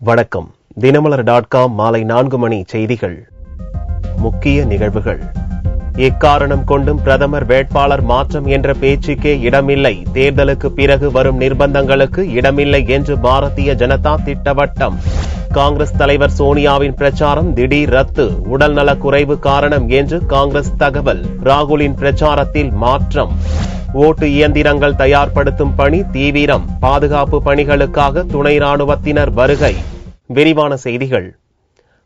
வணக்கம். தினமலர்.com மாலை 4 மணி செய்திகள். முக்கிய நிகழ்வுகள். எக்காரணம் கொண்டும் பிரதமர் வேட்பாளர் மாற்றம் என்ற பேச்சுக்கே இடமில்லை. தேர்தலுக்கு பிறகு வரும் நிர்பந்தங்களுக்கு இடமில்லை என்று பாரதிய ஜனதா திட்டவட்டம். காங்கிரஸ் தலைவர் சோனியாவின் பிரச்சாரம் திடீர் ரத்து. உடல்நலக் குறைவு காரணம் என்று காங்கிரஸ் தகவல். ராகுலின் பிரச்சாரத்தில் மாற்றம். ஓட்டு இயந்திரங்கள் தயார்படுத்தும் பணி தீவிரம். பாதுகாப்பு பணிகளுக்காக துணை ராணுவத்தினர் வருகை. விரிவான செய்திகள்.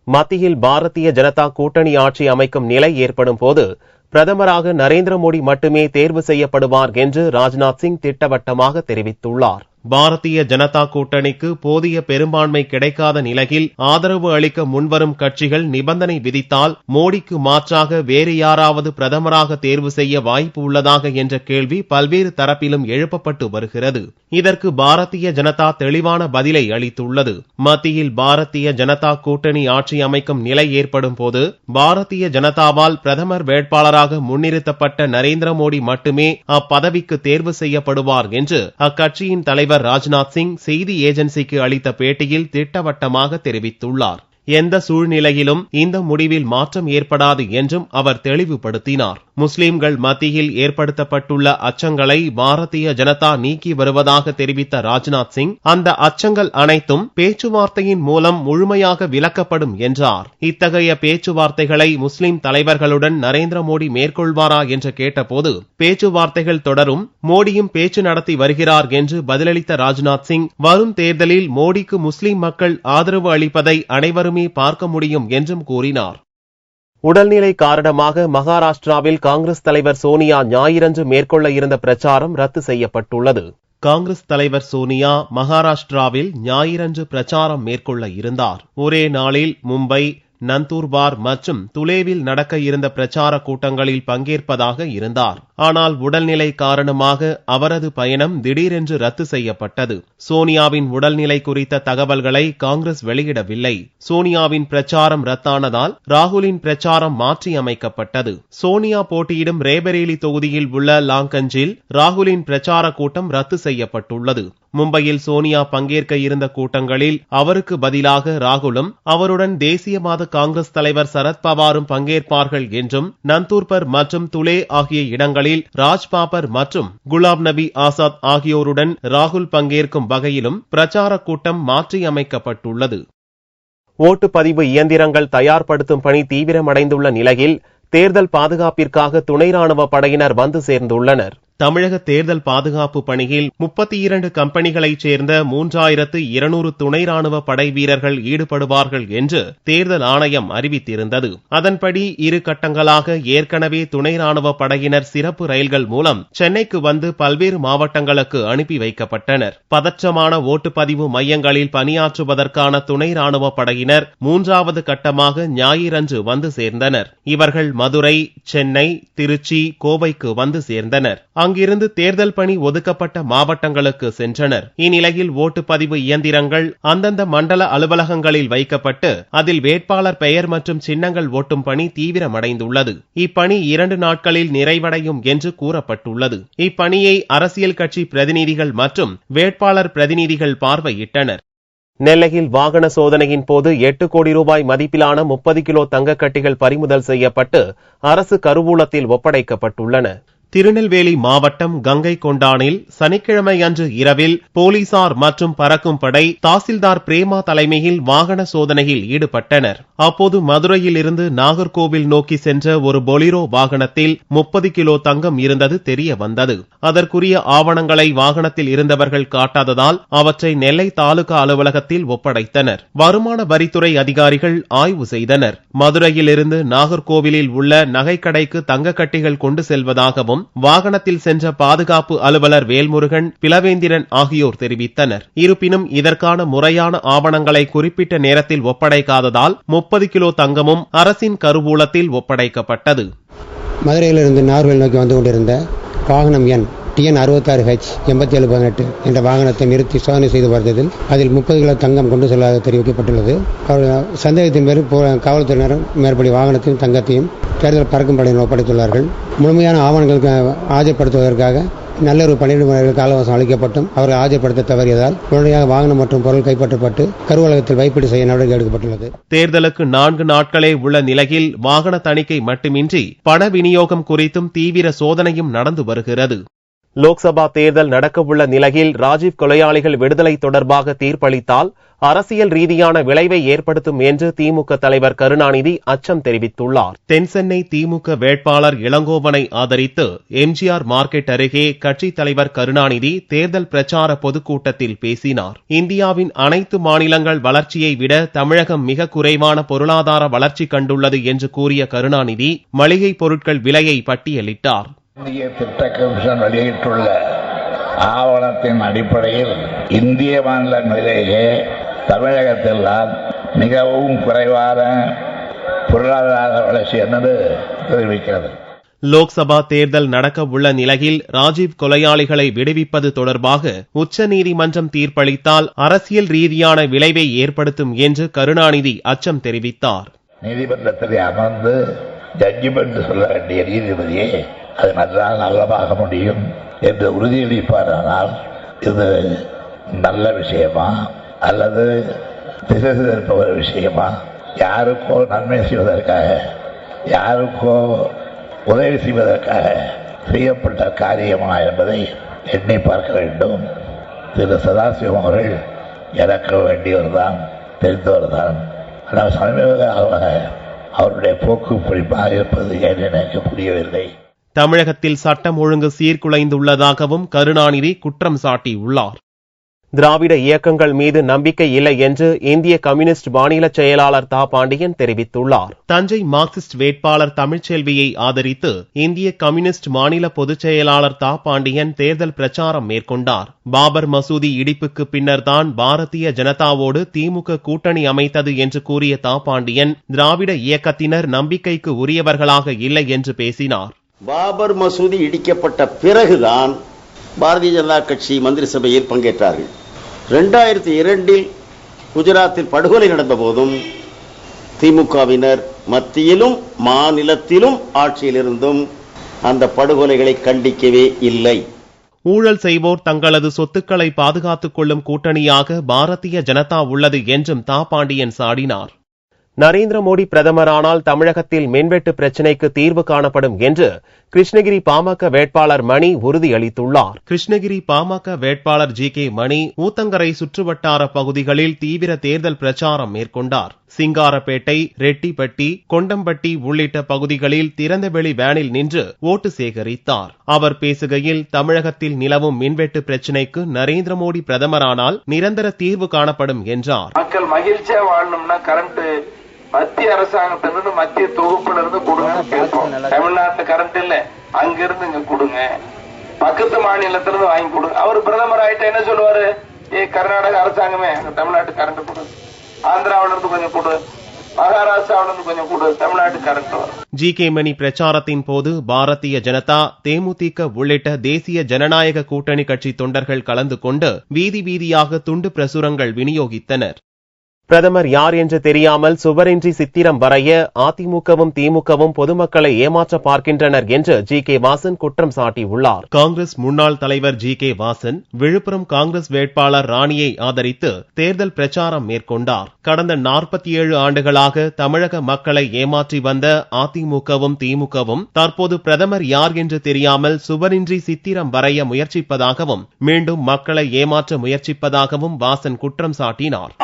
மத்தியில் பாரதிய ஜனதா கூட்டணி ஆட்சி அமைக்கும் நிலை ஏற்படும் போது பிரதமராக நரேந்திர மோடி மட்டுமே தேர்வு செய்யப்படுவார் என்று ராஜ்நாத் சிங் திட்டவட்டமாக தெரிவித்துள்ளார். பாரதிய ஜனதா கூட்டணிக்கு போதிய பெரும்பான்மை கிடைக்காத நிலையில் ஆதரவு அளிக்க முன்வரும் கட்சிகள் நிபந்தனை விதித்தால் மோடிக்கு மாற்றாக வேறு யாராவது பிரதமராக தேர்வு செய்ய வாய்ப்பு உள்ளதாக என்ற கேள்வி பல்வேறு தரப்பிலும் எழுப்பப்பட்டு வருகிறது. இதற்கு பாரதிய ஜனதா தெளிவான பதிலை அளித்துள்ளது. மத்தியில் பாரதிய ஜனதா கூட்டணி ஆட்சி அமைக்கும் நிலை ஏற்படும் போது பாரதிய ஜனதாவால் பிரதமர் வேட்பாளராக முன்னிறுத்தப்பட்ட நரேந்திர மோடி மட்டுமே அப்பதவிக்கு தேர்வு செய்யப்படுவார் என்று அக்கட்சியின் தலைவர் ராஜ்நாத் சிங் செய்தி ஏஜென்சிக்கு அளித்த பேட்டியில் திட்டவட்டமாக தெரிவித்துள்ளார். எந்த சூழ்நிலையிலும் இந்த முடிவில் மாற்றம் ஏற்படாது என்றும் அவர் தெளிவுபடுத்தினார். முஸ்லிம்கள் மத்தியில் ஏற்படுத்தப்பட்டுள்ள அச்சங்களை பாரதிய ஜனதா நீக்கி வருவதாக தெரிவித்த ராஜ்நாத் சிங் அந்த அச்சங்கள் அனைத்தும் பேச்சுவார்த்தையின் மூலம் முழுமையாக விலக்கப்படும் என்றார். இத்தகைய பேச்சுவார்த்தைகளை முஸ்லிம் தலைவர்களுடன் நரேந்திர மோடி மேற்கொள்வாரா என்று கேட்டபோது பேச்சுவார்த்தைகள் தொடரும், மோடியும் பேச்சு நடத்தி வருகிறார் என்று பதிலளித்த ராஜ்நாத் சிங் வரும் தேர்தலில் மோடிக்கு முஸ்லிம் மக்கள் ஆதரவு அளிப்பதை அனைவருமே பார்க்க முடியும் என்றும் கூறினார். உடல்நிலை காரணமாக மகாராஷ்டிராவில் காங்கிரஸ் தலைவர் சோனியா ஞாயிறன்று மேற்கொள்ள இருந்த பிரச்சாரம் ரத்து செய்யப்பட்டுள்ளது. காங்கிரஸ் தலைவர் சோனியா மகாராஷ்டிராவில் ஞாயிறன்று பிரச்சாரம் மேற்கொள்ள இருந்தார். ஒரே நாளில் மும்பை, நந்தூர்பார் மற்றும் துலேவில் நடக்க இருந்த பிரச்சார கூட்டங்களில் பங்கேற்பதாக இருந்தார். ஆனால் உடல்நிலை காரணமாக அவரது பயணம் திடீரென்று ரத்து செய்யப்பட்டது. சோனியாவின் உடல்நிலை குறித்த தகவல்களை காங்கிரஸ் வெளியிடவில்லை. சோனியாவின் பிரச்சாரம் ரத்தானதால் ராகுலின் பிரச்சாரம் மாற்றி அமைக்கப்பட்டது. சோனியா போட்டியிடும் ரேபரேலி தொகுதியில் உள்ள லாங்கஞ்சில் ராகுலின் பிரச்சார கூட்டம் ரத்து செய்யப்பட்டுள்ளது. மும்பையில் சோனியா பங்கேற்க இருந்த கூட்டங்களில் அவருக்கு பதிலாக ராகுலும் அவருடன் தேசியவாத காங்கிரஸ் தலைவர் சரத்பவாரும் பங்கேற்பார்கள் என்றும் நந்தூர்பர் மற்றும் துலே ஆகிய இடங்களில் ராஜ்பாபர் மற்றும் குலாம் நபி ஆசாத் ஆகியோருடன் ராகுல் பங்கேற்கும் வகையிலும் பிரச்சார கூட்டம் மாற்றியமைக்கப்பட்டுள்ளது. ஓட்டுப்பதிவு இயந்திரங்கள் தயார்படுத்தும் பணி தீவிரமடைந்துள்ள நிலையில் தேர்தல் பாதுகாப்பிற்காக துணை ராணுவ படையினர் வந்து சேர்ந்துள்ளனர். தமிழக தேர்தல் பாதுகாப்பு பணியில் 32 கம்பெனிகளைச் சேர்ந்த 3200 துணை ராணுவ படை வீரர்கள் ஈடுபடுவார்கள் என்று தேர்தல் ஆணையம் அறிவித்திருந்தது. அதன்படி 2 கட்டங்களாக ஏற்கனவே துணை ராணுவ படையினர் சிறப்பு ரயில்கள் மூலம் சென்னைக்கு வந்து பல்வேறு மாவட்டங்களுக்கு அனுப்பி வைக்கப்பட்டனர். பதற்றமான ஓட்டுப்பதிவு மையங்களில் பணியாற்றுவதற்கான துணை ராணுவ படையினர் 3வது கட்டமாக ஞாயிறன்று வந்து சேர்ந்தனர். இவர்கள் மதுரை, சென்னை, திருச்சி, கோவைக்கு வந்து சேர்ந்தனர். அங்கிருந்து தேர்தல் பணி ஒதுக்கப்பட்ட மாவட்டங்களுக்கு சென்றனர். இந்நிலையில் ஓட்டுப்பதிவு இயந்திரங்கள் அந்தந்த மண்டல அலுவலகங்களில் வைக்கப்பட்டு அதில் வேட்பாளர் பெயர் மற்றும் சின்னங்கள் ஓட்டும் பணி தீவிரமடைந்துள்ளது. இப்பணி 2 நாட்களில் நிறைவடையும் என்று கூறப்பட்டுள்ளது. இப்பணியை அரசியல் கட்சி பிரதிநிதிகள் மற்றும் வேட்பாளர் பிரதிநிதிகள் பார்வையிட்டனர். நெல்லையில் வாகன சோதனையின் போது 8 கோடி ரூபாய் மதிப்பிலான 30 கிலோ தங்கக்கட்டிகள் பறிமுதல் செய்யப்பட்டு அரசு கருவூலத்தில் ஒப்படைக்கப்பட்டுள்ளன. திருநெல்வேலி மாவட்டம் கங்கை கொண்டானில் சனிக்கிழமை அன்று இரவில் போலீசார் மற்றும் பறக்கும் படை தாசில்தார் பிரேமா தலைமையில் வாகன சோதனையில் ஈடுபட்டனர். அப்போது மதுரையில் இருந்து நாகர்கோவில் நோக்கி சென்ற ஒரு பொலிரோ வாகனத்தில் 30 கிலோ தங்கம் இருந்தது தெரிய வந்தது. அதற்குரிய ஆவணங்களை வாகனத்தில் இருந்தவர்கள் காட்டாததால் அவற்றை நெல்லை தாலுகா அலுவலகத்தில் ஒப்படைத்தனர். வருமான வரித்துறை அதிகாரிகள் ஆய்வு செய்தனர். மதுரையில் இருந்து நாகர்கோவிலில் உள்ள நகைக்கடைக்கு தங்கக்கட்டிகள் கொண்டு செல்வதாகவும் வாகனத்தில் சென்ற பாதுகாப்பு அலுவலர் வேல்முருகன், பிளவேந்திரன் ஆகியோர் தெரிவித்தனர். இருப்பினும் இதற்கான முறையான ஆவணங்களை குறிப்பிட்ட நேரத்தில் ஒப்படைக்காததால் 30 கிலோ தங்கமும் அரசின் கருவூலத்தில் ஒப்படைக்கப்பட்டது. மதுரையிலிருந்து நாகர்கோவில் நோக்கி வந்து கொண்டிருந்த வாகனம் எண் TN66H8718 என்ற வாகனத்தை நிறுத்தி சோதனை செய்து பார்த்ததில் அதில் 30 கிலோ தங்கம் கொண்டு செல்வதாக தெரிவிக்கப்பட்டுள்ளது. சந்தேகத்தின் பேரில் காவல்துறையினர் மேற்படி வாகனத்தையும் தங்கத்தையும் தேர்தல் பறக்கும் படையினர் ஒப்படைத்துள்ளார்கள். முழுமையான ஆவணங்களுக்கு ஆஜர்படுத்துவதற்காக நல்லொரு 12 மணி கால அவகாசம் அளிக்கப்பட்டும் அவர்கள் ஆஜர்படுத்த தவறியதால் உடனடியாக வாகனம் மற்றும் பொருள் கைப்பற்றப்பட்டு கருவூலகத்தில் வைப்பீடு செய்ய நடவடிக்கை எடுக்கப்பட்டுள்ளது. தேர்தலுக்கு 4 நாட்களே உள்ள நிலையில் வாகன தணிக்கை மட்டுமின்றி பண விநியோகம் குறித்தும் தீவிர சோதனையும் நடந்து வருகிறது. லோக்சபா தேர்தல் நடக்கவுள்ள நிலையில் ராஜீவ் கொலையாளிகள் விடுதலை தொடர்பாக தீர்ப்பளித்தால் அரசியல் ரீதியான விளைவை ஏற்படுத்தும் என்று திமுக தலைவர் கருணாநிதி அச்சம் தெரிவித்துள்ளார். தென்சென்னை திமுக வேட்பாளர் இளங்கோவனை ஆதரித்து எம்ஜிஆர் மார்க்கெட் அருகே கட்சித் தலைவர் கருணாநிதி தேர்தல் பிரச்சார பொதுக்கூட்டத்தில் பேசினார். இந்தியாவின் அனைத்து மாநிலங்கள் வளர்ச்சியை விட தமிழகம் மிக குறைவான பொருளாதார வளர்ச்சி கண்டுள்ளது என்று கூறிய கருணாநிதி மளிகை பொருட்கள் விலையை பட்டியலிட்டார். இந்திய திட்ட கமிஷன் வெளியிட்டுள்ள ஆவணத்தின் அடிப்படையில் இந்திய மாநிலங்களிலேயே தமிழகத்தில் தான் மிகவும் குறைவான பொருளாதார வளர்ச்சி என்பது தெரிவிக்கிறது. லோக்சபா தேர்தல் நடக்க உள்ள நிலையில் ராஜீவ் கொலையாளிகளை விடுவிப்பது தொடர்பாக உச்சநீதிமன்றம் தீர்ப்பளித்தால் அரசியல் ரீதியான விளைவை ஏற்படுத்தும் என்று கருணாநிதி அச்சம் தெரிவித்தார். நீதிமன்றத்தில் அமர்ந்து ஜட்ஜ்மெண்ட் சொல்ல வேண்டிய நீதிபதியே அது நல்லதாக முடியும் என்று உறுதியளிப்பாரானால் இது நல்ல விஷயமா அல்லது திசை திருப்ப விஷயமா, யாருக்கோ நன்மை செய்வதற்காக யாருக்கோ உதவி செய்வதற்காக செய்யப்பட்ட காரியமா என்பதை எண்ணி பார்க்க வேண்டும். திரு சதாசிவம் அவர்கள் இறக்க வேண்டியவர்தான், தெரிந்தவர்தான். ஆனால் சமீபகாலமாக அவருடைய போக்கு பிடிப்பாக இருப்பது ஏன் எனக்கு புரியவில்லை. தமிழகத்தில் சட்டம் ஒழுங்கு சீர்குலைந்துள்ளதாகவும் கருணாநிதி குற்றம் சாட்டியுள்ளார். திராவிட இயக்கங்கள் மீது நம்பிக்கை இல்லை என்று இந்திய கம்யூனிஸ்ட் மாநில செயலாளர் தா பாண்டியன் தெரிவித்துள்ளார். தஞ்சை மார்க்சிஸ்ட் வேட்பாளர் தமிழ்ச்செல்வியை ஆதரித்து இந்திய கம்யூனிஸ்ட் மாநில பொதுச் செயலாளர் தா பாண்டியன் தேர்தல் பிரச்சாரம் மேற்கொண்டார். பாபர் மசூதி இடிப்புக்கு பின்னர்தான் பாரதிய ஜனதாவோடு திமுக கூட்டணி அமைத்தது என்று கூறிய தா பாண்டியன் திராவிட இயக்கத்தினர் நம்பிக்கைக்கு உரியவர்களாக இல்லை என்று பேசினார். பாபர் மசூதி இடிக்கப்பட்ட பிறகுதான் பாரதிய ஜனதா கட்சி மந்திரி சபையில் பங்கேற்றார்கள். 2002 குஜராத்தில் படுகொலை நடந்த போதும் திமுகவினர் மத்தியிலும் மாநிலத்திலும் ஆட்சியில் இருந்தும் அந்த படுகொலைகளை கண்டிக்கவே இல்லை. ஊழல் செய்வோர் தங்களது சொத்துக்களை பாதுகாத்துக் கொள்ளும் கூட்டணியாக பாரதிய ஜனதா உள்ளது என்றும் தா பாண்டியன் சாடினார். நரேந்திர மோடி பிரதமரானால் தமிழகத்தில் மின்வெட்டு பிரச்சினைக்கு தீர்வு காணப்படும் என்று கிருஷ்ணகிரி பாமக வேட்பாளர் மணி உறுதியளித்துள்ளார். கிருஷ்ணகிரி பாமக வேட்பாளர் ஜி.கே. மணி ஊத்தங்கரை சுற்றுவட்டார பகுதிகளில் தீவிர தேர்தல் பிரச்சாரம் மேற்கொண்டார். சிங்காரப்பேட்டை, ரெட்டிப்பட்டி, கொண்டம்பட்டி உள்ளிட்ட பகுதிகளில் திறந்தவெளி வேனில் நின்று ஓட்டு சேகரித்தார். அவர் பேசுகையில் தமிழகத்தில் நிலவும் மின்வெட்டு பிரச்சினைக்கு நரேந்திர மோடி பிரதமரானால் நிரந்தர தீர்வு காணப்படும் என்றார். மக்கள் மகிழ்ச்சியா வாழணும்னா கரண்ட் மத்திய அரசாங்கத்திலிருந்து மத்திய தொகுப்புல இருந்து கொடுங்க கேட்போம். தமிழ்நாட்டு கரண்ட் இல்ல, அங்கிருந்து இங்க கொடுங்க, பக்கத்து மாநிலத்திலிருந்து வாங்கி கொடுங்க. அவர் பிரதமர் ஆயிட்ட என்ன சொல்லுவாரு? கர்நாடக அரசாங்கமே தமிழ்நாட்டு கரண்ட் கொடு, ஆந்திராவில இருந்து கொஞ்சம் கொடு, மகாராஷ்டிராவில இருந்து கொஞ்சம் கொடு, தமிழ்நாட்டு கரண்ட் வரும். ஜி.கே. மணி பிரச்சாரத்தின் போது பாரதிய ஜனதா, தேமுதிக உள்ளிட்ட தேசிய ஜனநாயக கூட்டணி கட்சி தொண்டர்கள் கலந்து கொண்டு வீதி வீதியாக துண்டு பிரசுரங்கள் விநியோகித்தனர். பிரதமர் யார் என்று தெரியாமல் சுவரின்றி சித்திரம் வரைய அதிமுகவும் திமுகவும் பொதுமக்களை ஏமாற்ற பார்க்கின்றனர் என்று ஜி.கே. வாசன் குற்றம் சாட்டியுள்ளார். காங்கிரஸ் முன்னாள் தலைவர் ஜி.கே. வாசன் விழுப்புரம் காங்கிரஸ் வேட்பாளர் ராணியை ஆதரித்து தேர்தல் பிரச்சாரம் மேற்கொண்டார். கடந்த 47 ஆண்டுகளாக தமிழக மக்களை ஏமாற்றி வந்த அதிமுகவும் திமுகவும் தற்போது பிரதமர் யார் என்று தெரியாமல் சுவரின்றி சித்திரம் வரைய முயற்சிப்பதாகவும் மீண்டும் மக்களை ஏமாற்ற முயற்சிப்பதாகவும் வாசன் குற்றம் சாட்டினார்.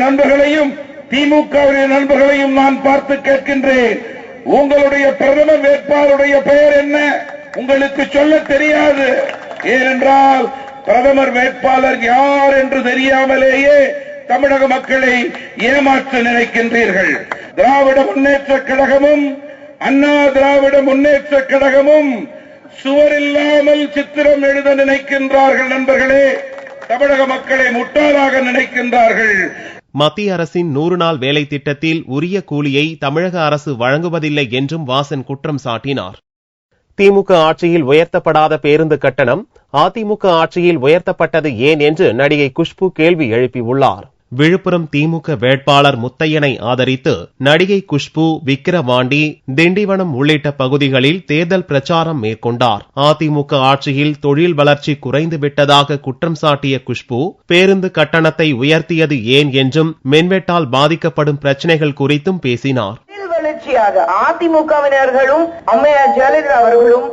நண்பர்களையும் திமுக நண்பர்களையும் நான் பார்த்து கேட்கின்றேன், உங்களுடைய பிரதமர் வேட்பாளருடைய பெயர் என்ன? உங்களுக்கு சொல்ல தெரியாது. ஏனென்றால் பிரதமர் வேட்பாளர் யார் என்று தெரியாமலேயே தமிழக மக்களை ஏமாற்ற நினைக்கின்றீர்கள். திராவிட முன்னேற்ற கழகமும் அண்ணா திராவிட முன்னேற்ற கழகமும் சுவரில்லாமல் சித்திரம் எழுத நினைக்கின்றார்கள். நண்பர்களே, தமிழக மக்களை முட்டாளாக நினைக்கின்றார்கள். மத்திய அரசின் 100 நாள் வேலை திட்டத்தில் உரிய கூலியை தமிழக அரசு வழங்குவதில்லை என்றும் வாசன் குற்றம் சாட்டினார். திமுக ஆட்சியில் உயர்த்தப்படாத பேருந்து கட்டணம் அதிமுக ஆட்சியில் உயர்த்தப்பட்டது ஏன் என்று நடிகை குஷ்பு கேள்வி எழுப்பியுள்ளார். விழுப்புரம் திமுக வேட்பாளர் முத்தையனை ஆதரித்து நடிகை குஷ்பு, விக்கிரவாண்டி, திண்டிவனம் உள்ளிட்ட பகுதிகளில் தேர்தல் பிரச்சாரம் மேற்கொண்டார். அதிமுக ஆட்சியில் தொழில் வளர்ச்சி குறைந்துவிட்டதாக குற்றம் சாட்டிய குஷ்பு, பேருந்து கட்டணத்தை உயர்த்தியது ஏன் என்றும் மின்வெட்டால் பாதிக்கப்படும் பிரச்சினைகள் குறித்தும் பேசினார். அதிமுகவினர்களும் அம்மையார் ஜெயலலிதா அவர்களும்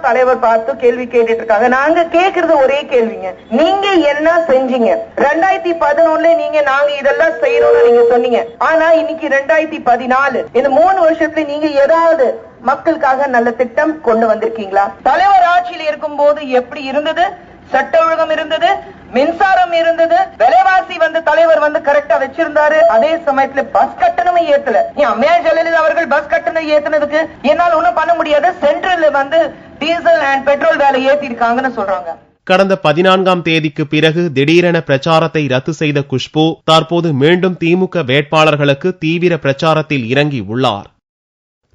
தலைவர் பார்த்து கேள்வி கேட்டுட்டு இருக்காங்க. நாங்க கேக்குறது ஒரே கேள்விங்க, நீங்க என்ன செஞ்சீங்க? 2011 நீங்க நாங்க இதெல்லாம் செய்யறோம்னு நீங்க சொன்னீங்க. ஆனா இன்னைக்கு 2014, இந்த 3 வருஷத்துல நீங்க ஏதாவது மக்களுக்காக நல்ல திட்டம் கொண்டு வந்திருக்கீங்களா? தலைவர் ஆட்சியில் இருக்கும் போது எப்படி இருந்தது? சட்ட ஒழுங்கம் இருந்தது, மின்சாரம் இருந்தது, விலைவாசி தலைவர் கரெக்டா வச்சிருந்தாரு. அதே சமயத்துல பஸ் கட்டணமே ஏத்தல. அம்மையார் ஜெயலலிதா அவர்கள் பஸ் கட்டணம் ஏத்துனதுக்கு என்னால ஒண்ணும் பண்ண முடியாது, சென்ட்ரல் டீசல் அண்ட் பெட்ரோல் விலை ஏத்தி இருக்காங்கன்னு சொல்றாங்க. கடந்த 14ஆம் தேதிக்கு பிறகு திடீரென பிரச்சாரத்தை ரத்து செய்த குஷ்பு தற்போது மீண்டும் திமுக வேட்பாளர்களுக்கு தீவிர பிரச்சாரத்தில் இறங்கி உள்ளார்.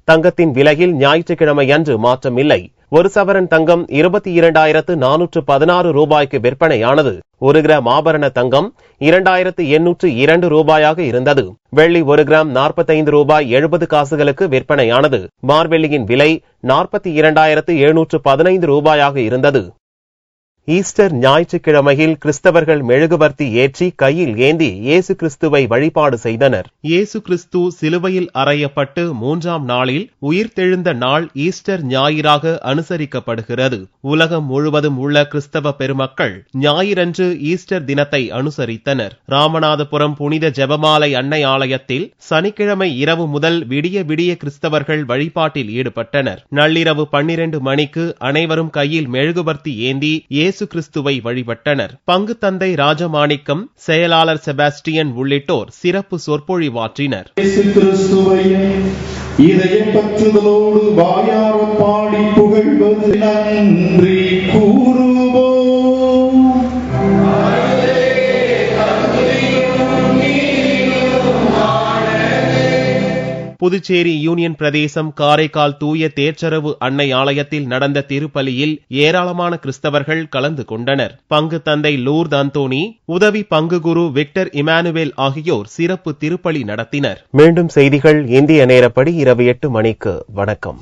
தங்கத்தின் விலையில் ஞாயிற்றுக்கிழமை அன்று மாற்றமில்லை. ஒரு சவரன் தங்கம் 22,416 ரூபாய்க்கு விற்பனையானது. 1 கிராம் ஆபரண தங்கம் 2,802 ரூபாயாக இருந்தது. வெள்ளி 1 கிராம் 45 ரூபாய் 70 காசுகளுக்கு விற்பனையானது. மார்வெள்ளியின் விலை 42,715 ரூபாயாக இருந்தது. ஈஸ்டர் ஞாயிற்றுக்கிழமையில் கிறிஸ்தவர்கள் மெழுகுவர்த்தி ஏற்றி கையில் ஏந்தி இயேசு கிறிஸ்துவை வழிபாடு செய்தனர். இயேசு கிறிஸ்து சிலுவையில் அறையப்பட்டு 3ஆம் நாளில் உயிர்த்தெழுந்த நாள் ஈஸ்டர் ஞாயிறாக அனுசரிக்கப்படுகிறது. உலகம் முழுவதும் உள்ள கிறிஸ்தவ பெருமக்கள் ஞாயிறன்று ஈஸ்டர் தினத்தை அனுசரித்தனர். ராமநாதபுரம் புனித ஜெபமாலை அன்னை ஆலயத்தில் சனிக்கிழமை இரவு முதல் விடிய விடிய கிறிஸ்தவர்கள் வழிபாட்டில் ஈடுபட்டனர். நள்ளிரவு 12 மணிக்கு அனைவரும் கையில் மெழுகுவர்த்தி ஏந்தி இயேசு கிறிஸ்துவை வழிபட்டனர். பங்கு தந்தை ராஜமாணிக்கம், செயலாளர் செபாஸ்டியன் உள்ளிட்டோர் சிறப்பு சொற்பொழிவாற்றினர். இயேசு கிறிஸ்துவை இதயப்பற்றுதலோடு வாயார பாடி புகழ்வது நன்றி கூறுவோம். புதுச்சேரி யூனியன் பிரதேசம் காரைக்கால் தூய தேர்ச்சரவு அன்னை ஆலயத்தில் நடந்த திருப்பலியில் ஏராளமான கிறிஸ்தவர்கள் கலந்து கொண்டனர். பங்கு தந்தை லூர்த் அந்தோனி, உதவி பங்கு குரு விக்டர் இமானுவேல் ஆகியோர் சிறப்பு திருப்பலி நடத்தினர். மீண்டும் செய்திகள் இந்திய நேரப்படி இரவு 8 மணிக்கு. வணக்கம்.